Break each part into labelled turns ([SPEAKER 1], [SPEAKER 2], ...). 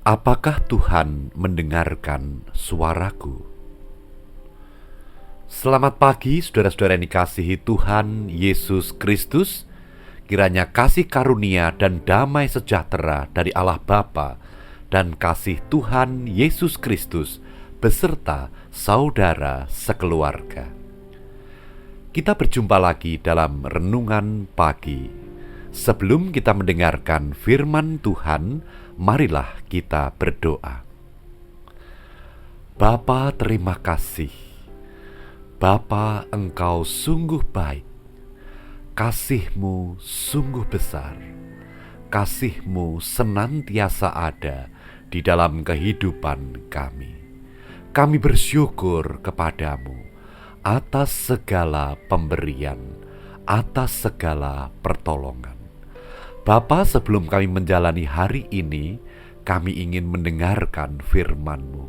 [SPEAKER 1] Apakah Tuhan mendengarkan suaraku? Selamat pagi saudara-saudara yang dikasihi Tuhan Yesus Kristus. Kiranya kasih karunia dan damai sejahtera dari Allah Bapa dan kasih Tuhan Yesus Kristus beserta saudara sekeluarga. Kita berjumpa lagi dalam renungan pagi. Sebelum kita mendengarkan firman Tuhan, marilah kita berdoa. Bapa, terima kasih. Bapa, Engkau sungguh baik. Kasih-Mu sungguh besar. Kasih-Mu senantiasa ada di dalam kehidupan kami. Kami bersyukur kepadamu atas segala pemberian, atas segala pertolongan. Bapa, sebelum kami menjalani hari ini, kami ingin mendengarkan firman-Mu.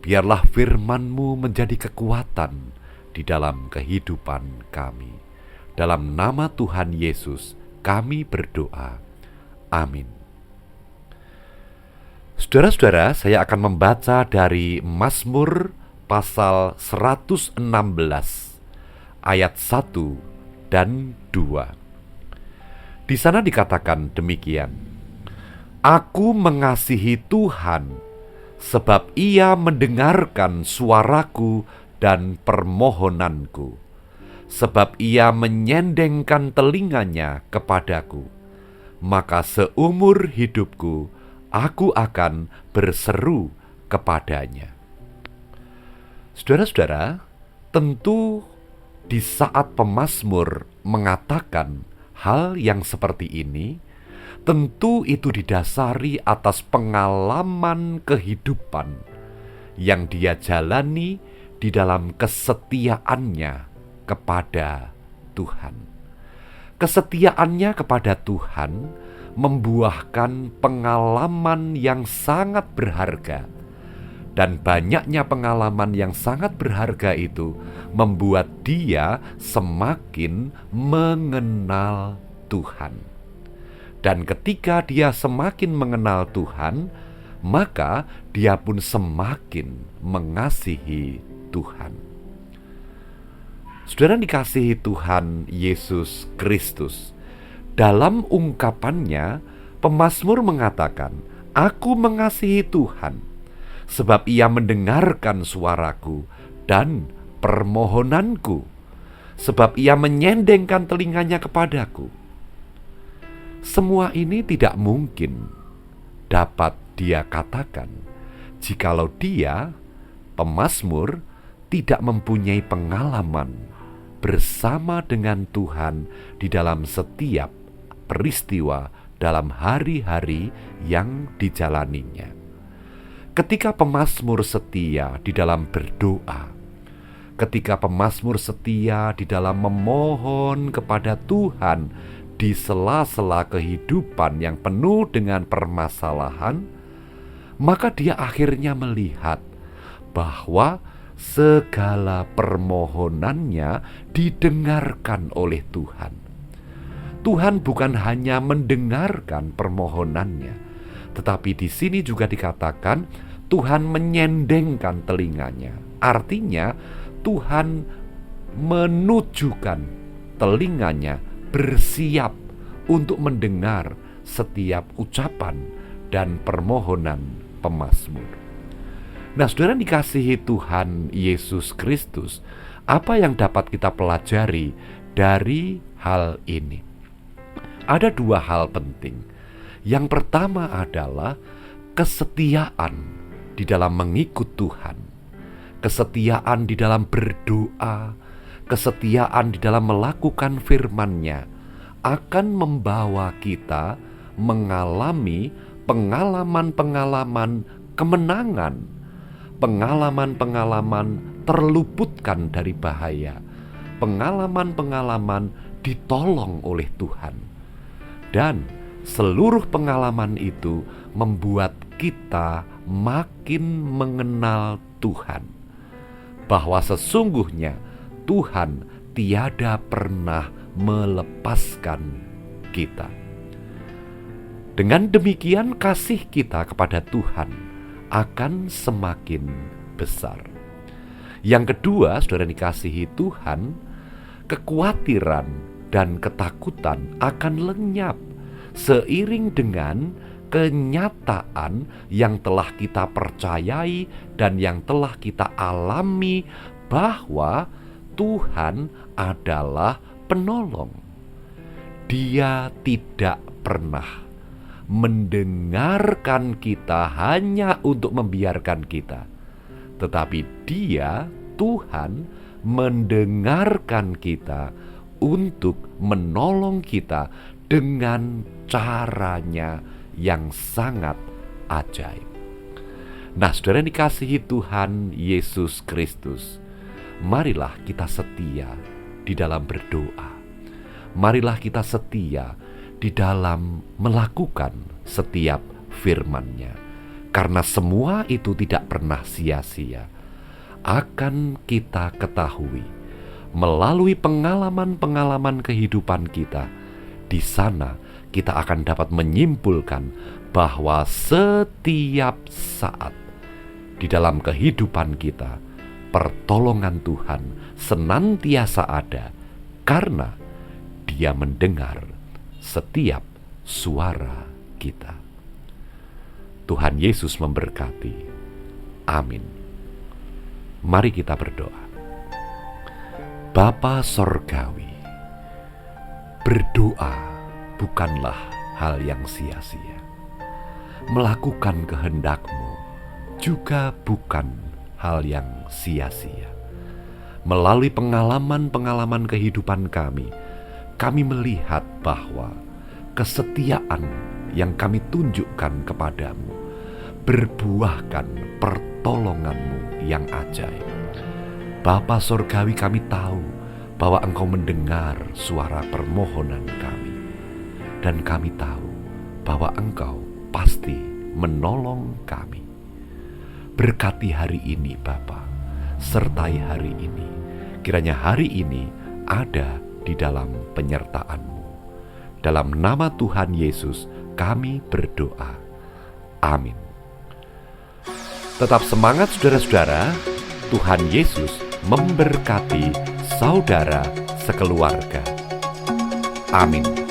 [SPEAKER 1] Biarlah firman-Mu menjadi kekuatan di dalam kehidupan kami. Dalam nama Tuhan Yesus, kami berdoa. Amin. Saudara-saudara, saya akan membaca dari Mazmur pasal 116, ayat 1 dan 2. Di sana dikatakan demikian: Aku mengasihi Tuhan, sebab Ia mendengarkan suaraku dan permohonanku, sebab Ia menyendengkan telinganya kepadaku. Maka seumur hidupku, aku akan berseru kepadanya. Saudara-saudara, tentu di saat pemazmur mengatakan hal yang seperti ini, tentu itu didasari atas pengalaman kehidupan yang dia jalani di dalam kesetiaannya kepada Tuhan. Kesetiaannya kepada Tuhan membuahkan pengalaman yang sangat berharga. Dan banyaknya pengalaman yang sangat berharga itu membuat dia semakin mengenal Tuhan. Dan ketika dia semakin mengenal Tuhan, maka dia pun semakin mengasihi Tuhan. Saudara dikasihi Tuhan Yesus Kristus, dalam ungkapannya, pemazmur mengatakan, Aku mengasihi Tuhan, sebab Ia mendengarkan suaraku dan permohonanku, sebab Ia menyendengkan telinganya kepadaku. Semua ini tidak mungkin dapat dia katakan jikalau dia, pemazmur, tidak mempunyai pengalaman bersama dengan Tuhan di dalam setiap peristiwa dalam hari-hari yang dijalaninya. Ketika pemazmur setia di dalam berdoa, ketika pemazmur setia di dalam memohon kepada Tuhan di sela-sela kehidupan yang penuh dengan permasalahan, maka dia akhirnya melihat bahwa segala permohonannya didengarkan oleh Tuhan. Tuhan bukan hanya mendengarkan permohonannya, tetapi di sini juga dikatakan Tuhan menyendengkan telinganya. Artinya Tuhan menunjukkan telinganya bersiap untuk mendengar setiap ucapan dan permohonan pemazmur. Nah, saudara dikasihi Tuhan Yesus Kristus, apa yang dapat kita pelajari dari hal ini? Ada dua hal penting. Yang pertama adalah kesetiaan di dalam mengikut Tuhan, kesetiaan di dalam berdoa, kesetiaan di dalam melakukan firman-Nya akan membawa kita mengalami pengalaman-pengalaman kemenangan, pengalaman-pengalaman terluputkan dari bahaya, pengalaman-pengalaman ditolong oleh Tuhan. Dan seluruh pengalaman itu membuat kita makin mengenal Tuhan, bahwa sesungguhnya Tuhan tiada pernah melepaskan kita. Dengan demikian kasih kita kepada Tuhan akan semakin besar. Yang kedua, saudara dikasihi Tuhan, kekhawatiran dan ketakutan akan lenyap seiring dengan kenyataan yang telah kita percayai dan yang telah kita alami bahwa Tuhan adalah penolong. Dia tidak pernah mendengarkan kita hanya untuk membiarkan kita, tetapi Dia, Tuhan, mendengarkan kita untuk menolong kita dengan caranya yang sangat ajaib. Nah, saudara yang dikasihi Tuhan Yesus Kristus, marilah kita setia di dalam berdoa. Marilah kita setia di dalam melakukan setiap firman-Nya, karena semua itu tidak pernah sia-sia. Akan kita ketahui melalui pengalaman-pengalaman kehidupan kita. Di sana kita akan dapat menyimpulkan bahwa setiap saat di dalam kehidupan kita, pertolongan Tuhan senantiasa ada, karena Dia mendengar setiap suara kita. Tuhan Yesus memberkati. Amin. Mari kita berdoa. Bapa Sorgawi, berdoa bukanlah hal yang sia-sia. Melakukan kehendak-Mu juga bukan hal yang sia-sia. Melalui pengalaman-pengalaman kehidupan kami melihat bahwa kesetiaan yang kami tunjukkan kepadamu berbuahkan pertolongan-Mu yang ajaib. Bapa Sorgawi, kami tahu bahwa Engkau mendengar suara permohonan kami, dan kami tahu bahwa Engkau pasti menolong kami. Berkati hari ini Bapa, sertai hari ini. Kiranya hari ini ada di dalam penyertaan-Mu. Dalam nama Tuhan Yesus kami berdoa. Amin. Tetap semangat saudara-saudara. Tuhan Yesus memberkati saudara sekeluarga. Amin.